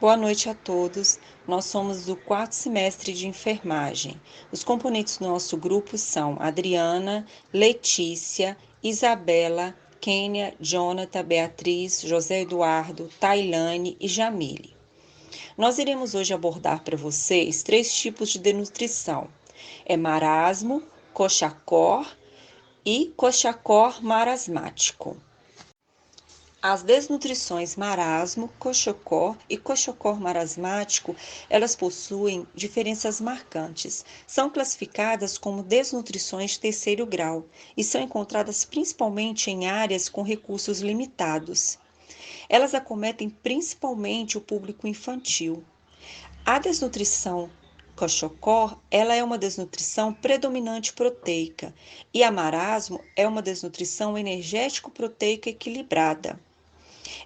Boa noite a todos. Nós somos do quarto semestre de enfermagem. Os componentes do nosso grupo são Adriana, Letícia, Isabela, Kênia, Jonathan, Beatriz, José Eduardo, Tailane e Jamile. Nós iremos hoje abordar para vocês 3 tipos de desnutrição. É marasmo, coxacor e coxacor marasmático. As desnutrições marasmo, coxocó e coxocó marasmático, elas possuem diferenças marcantes. São classificadas como desnutrições de terceiro grau e são encontradas principalmente em áreas com recursos limitados. Elas acometem principalmente o público infantil. A desnutrição coxocó, ela é uma desnutrição predominante proteica e a marasmo é uma desnutrição energético-proteica equilibrada.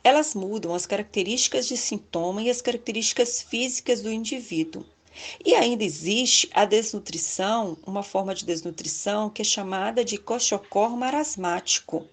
Elas mudam as características de sintoma e as características físicas do indivíduo. E ainda existe a desnutrição, uma forma de desnutrição que é chamada de coxocó marasmático,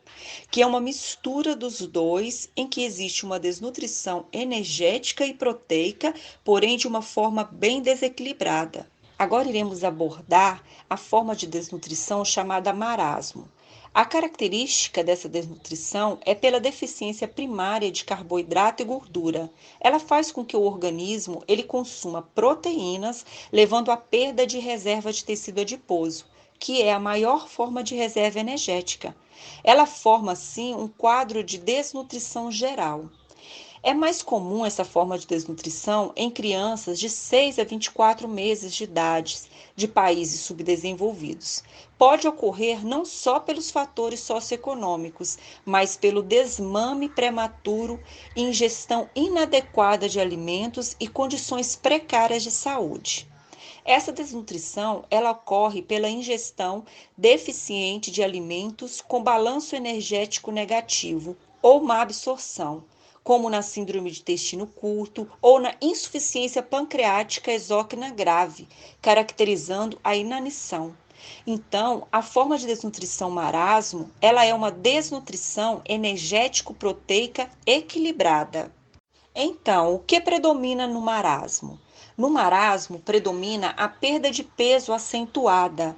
que é uma mistura dos dois, em que existe uma desnutrição energética e proteica, porém de uma forma bem desequilibrada. Agora iremos abordar a forma de desnutrição chamada marasmo. A característica dessa desnutrição é pela deficiência primária de carboidrato e gordura. Ela faz com que o organismo ele consuma proteínas, levando à perda de reserva de tecido adiposo, que é a maior forma de reserva energética. Ela forma, assim, um quadro de desnutrição geral. É mais comum essa forma de desnutrição em crianças de 6 a 24 meses de idade de países subdesenvolvidos. Pode ocorrer não só pelos fatores socioeconômicos, mas pelo desmame prematuro, ingestão inadequada de alimentos e condições precárias de saúde. Essa desnutrição, ela ocorre pela ingestão deficiente de alimentos com balanço energético negativo ou má absorção, como na síndrome de intestino curto ou na insuficiência pancreática exócrina grave, caracterizando a inanição. Então, a forma de desnutrição marasmo, ela é uma desnutrição energético-proteica equilibrada. Então, o que predomina no marasmo? No marasmo, predomina a perda de peso acentuada.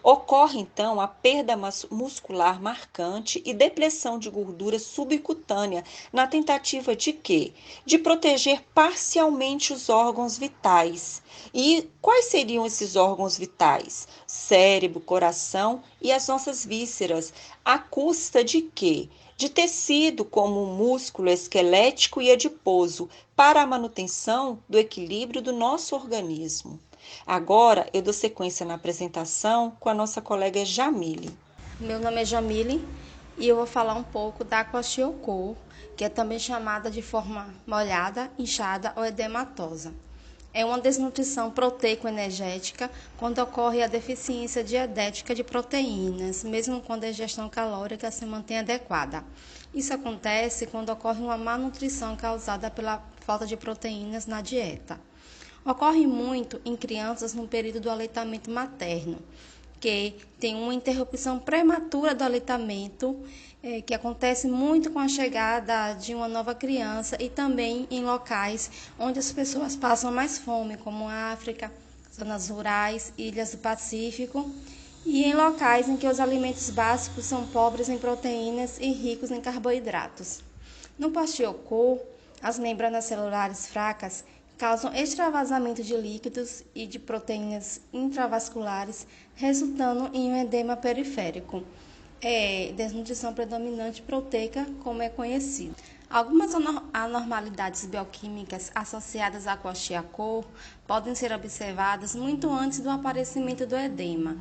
Ocorre, então, a perda muscular marcante e depressão de gordura subcutânea, na tentativa de quê? De proteger parcialmente os órgãos vitais. E quais seriam esses órgãos vitais? Cérebro, coração e as nossas vísceras. À custa de quê? De tecido como o músculo esquelético e adiposo, para a manutenção do equilíbrio do nosso organismo. Agora eu dou sequência na apresentação com a nossa colega Jamile. Meu nome é Jamile e eu vou falar um pouco da kwashiorkor, que é também chamada de forma molhada, inchada ou edematosa. É uma desnutrição proteico-energética quando ocorre a deficiência dietética de proteínas, mesmo quando a ingestão calórica se mantém adequada. Isso acontece quando ocorre uma má nutrição causada pela falta de proteínas na dieta. Ocorre muito em crianças no período do aleitamento materno, que tem uma interrupção prematura do aleitamento, que acontece muito com a chegada de uma nova criança e também em locais onde as pessoas passam mais fome, como África, zonas rurais, ilhas do Pacífico, e em locais em que os alimentos básicos são pobres em proteínas e ricos em carboidratos. No kwashiorkor, as membranas celulares fracas causam extravasamento de líquidos e de proteínas intravasculares, resultando em um edema periférico. É desnutrição predominante proteica, como é conhecido. Algumas anormalidades bioquímicas associadas à kwashiorkor podem ser observadas muito antes do aparecimento do edema.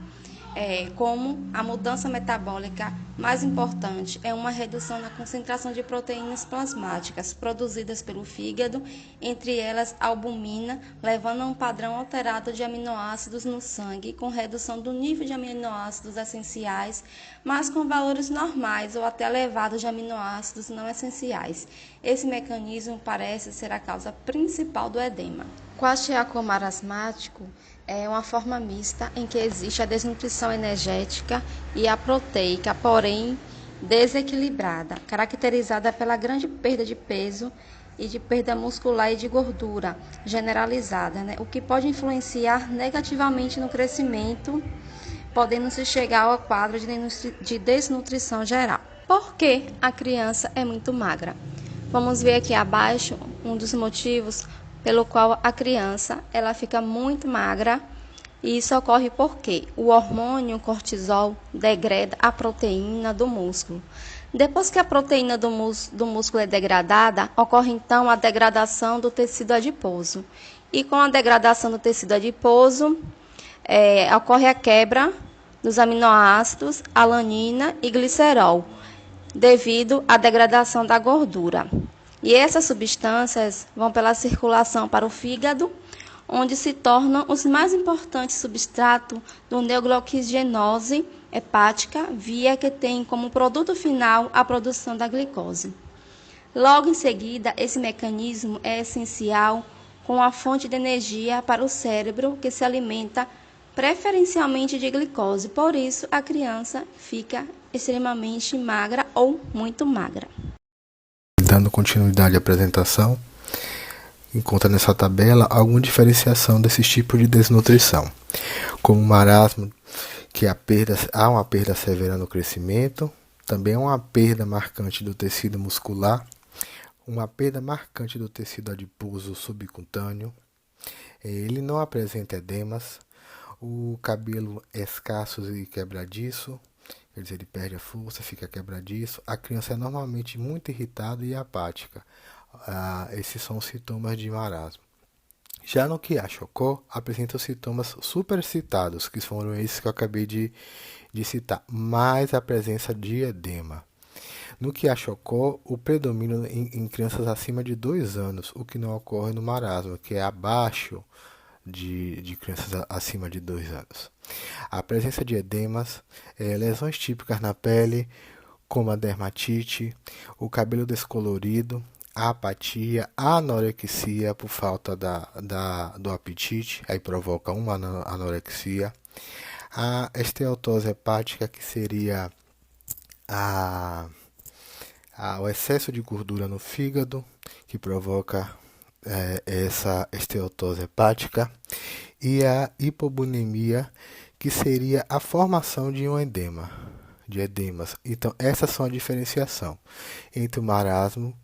Como a mudança metabólica mais importante é uma redução na concentração de proteínas plasmáticas produzidas pelo fígado, entre elas a albumina, levando a um padrão alterado de aminoácidos no sangue, com redução do nível de aminoácidos essenciais, mas com valores normais ou até elevados de aminoácidos não essenciais. Esse mecanismo parece ser a causa principal do edema. Kwashiorkor marasmático é uma forma mista em que existe a desnutrição energética e a proteica, porém desequilibrada, caracterizada pela grande perda de peso e de perda muscular e de gordura generalizada, né? O que pode influenciar negativamente no crescimento, podendo se chegar ao quadro de desnutrição geral. Por que a criança é muito magra? Vamos ver aqui abaixo um dos motivos pelo qual a criança ela fica muito magra. E isso ocorre porque o hormônio cortisol degrada a proteína do músculo. Depois que a proteína do músculo é degradada, ocorre então a degradação do tecido adiposo. E com a degradação do tecido adiposo, ocorre a quebra dos aminoácidos alanina e glicerol, devido à degradação da gordura. E essas substâncias vão pela circulação para o fígado, onde se tornam os mais importantes substratos do neoglucogenose hepática, via que tem como produto final a produção da glicose. Logo em seguida, esse mecanismo é essencial com a fonte de energia para o cérebro, que se alimenta preferencialmente de glicose. Por isso, a criança fica extremamente magra ou muito magra. Dando continuidade à apresentação, encontra nessa tabela alguma diferenciação desses tipos de desnutrição, como o marasmo, que há uma perda severa no crescimento, também há uma perda marcante do tecido muscular, uma perda marcante do tecido adiposo subcutâneo, ele não apresenta edemas, o cabelo é escasso e quebradiço, quer dizer, ele perde a força, fica quebradiço, a criança é normalmente muito irritada e apática. Esses são os sintomas de marasmo. Já no Kwashiorkor, apresenta os sintomas supercitados, que foram esses que eu acabei de citar, mais a presença de edema. No Kwashiorkor, o predomínio em crianças acima de 2 anos, o que não ocorre no marasmo, que é abaixo de crianças acima de 2 anos. A presença de edemas, lesões típicas na pele, como a dermatite, o cabelo descolorido, a apatia, a anorexia por falta do apetite, aí provoca uma anorexia, a esteatose hepática, que seria o excesso de gordura no fígado, que provoca essa esteatose hepática, e a hipobulimia, que seria a formação de um edema, de edemas. Então, essas são a diferenciação entre o marasmo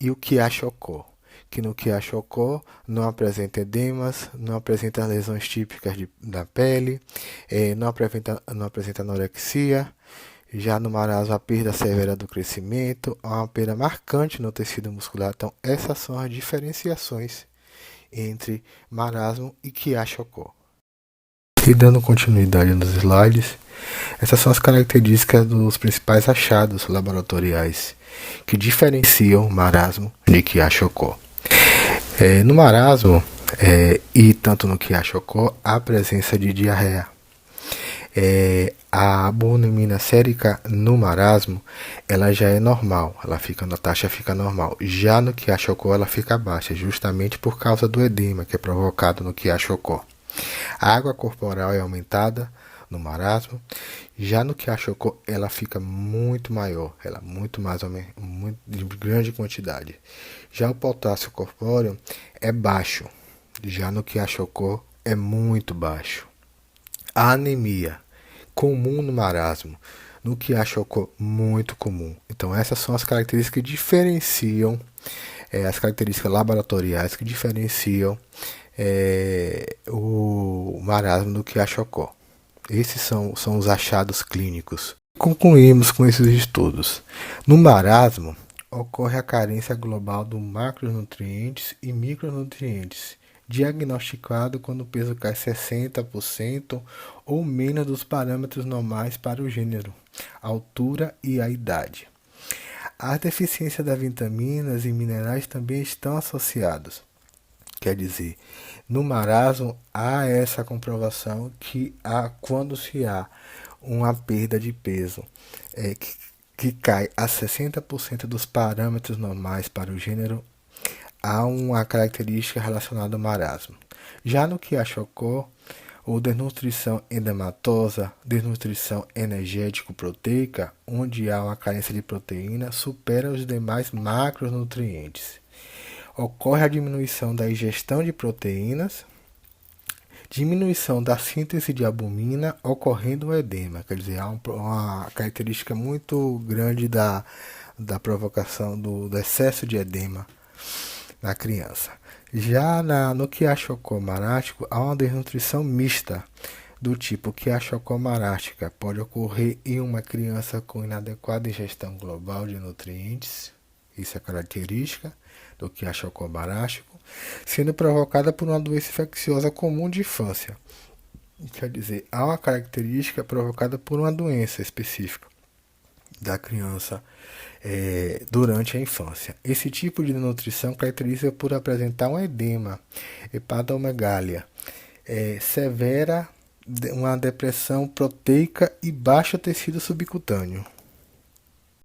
e o Kwashiorkor, que no Kwashiorkor não apresenta edemas, não apresenta lesões típicas da pele, não apresenta anorexia. Já no marasmo, a perda severa do crescimento, há uma perda marcante no tecido muscular. Então, essas são as diferenciações entre marasmo e Kwashiorkor. E dando continuidade nos slides, essas são as características dos principais achados laboratoriais que diferenciam marasmo de Kwashiorkor. No marasmo e tanto no Kwashiorkor, há a presença de diarreia. A albuminina sérica no marasmo, ela já é normal, a taxa fica normal. Já no Kwashiorkor, ela fica baixa, justamente por causa do edema que é provocado no Kwashiorkor. A água corporal é aumentada no marasmo. Já no Kwashiorkor, ela fica muito maior, muito de grande quantidade. Já o potássio corpóreo é baixo. Já no Kwashiorkor é muito baixo. A anemia, comum no marasmo. No Kwashiorkor, muito comum. Então, essas são as características que diferenciam, as características laboratoriais que diferenciam o marasmo do Kwashiorkor. Esses são os achados clínicos. Concluímos com esses estudos. No marasmo, ocorre a carência global de macronutrientes e micronutrientes, diagnosticado quando o peso cai 60% ou menos dos parâmetros normais para o gênero, altura e a idade. As deficiências das vitaminas e minerais também estão associados. Quer dizer, no marasmo há essa comprovação que quando se há uma perda de peso que cai a 60% dos parâmetros normais para o gênero, há uma característica relacionada ao marasmo. Já no Kwashiorkor, ou desnutrição edematosa, desnutrição energético-proteica, onde há uma carência de proteína, supera os demais macronutrientes. ocorre a diminuição da ingestão de proteínas, diminuição da síntese de albumina, ocorrendo o edema. Quer dizer, há uma característica muito grande da provocação do excesso de edema na criança. Já no quiashiorkor marástico, há uma desnutrição mista, do tipo quiashiorkor marástica pode ocorrer em uma criança com inadequada ingestão global de nutrientes, isso é característica do quiashiorkor marástico, sendo provocada por uma doença infecciosa comum de infância. Quer dizer, há uma característica provocada por uma doença específica da criança durante a infância. Esse tipo de nutrição caracteriza por apresentar um edema, hepatomegalia severa, uma depressão proteica e baixo tecido subcutâneo.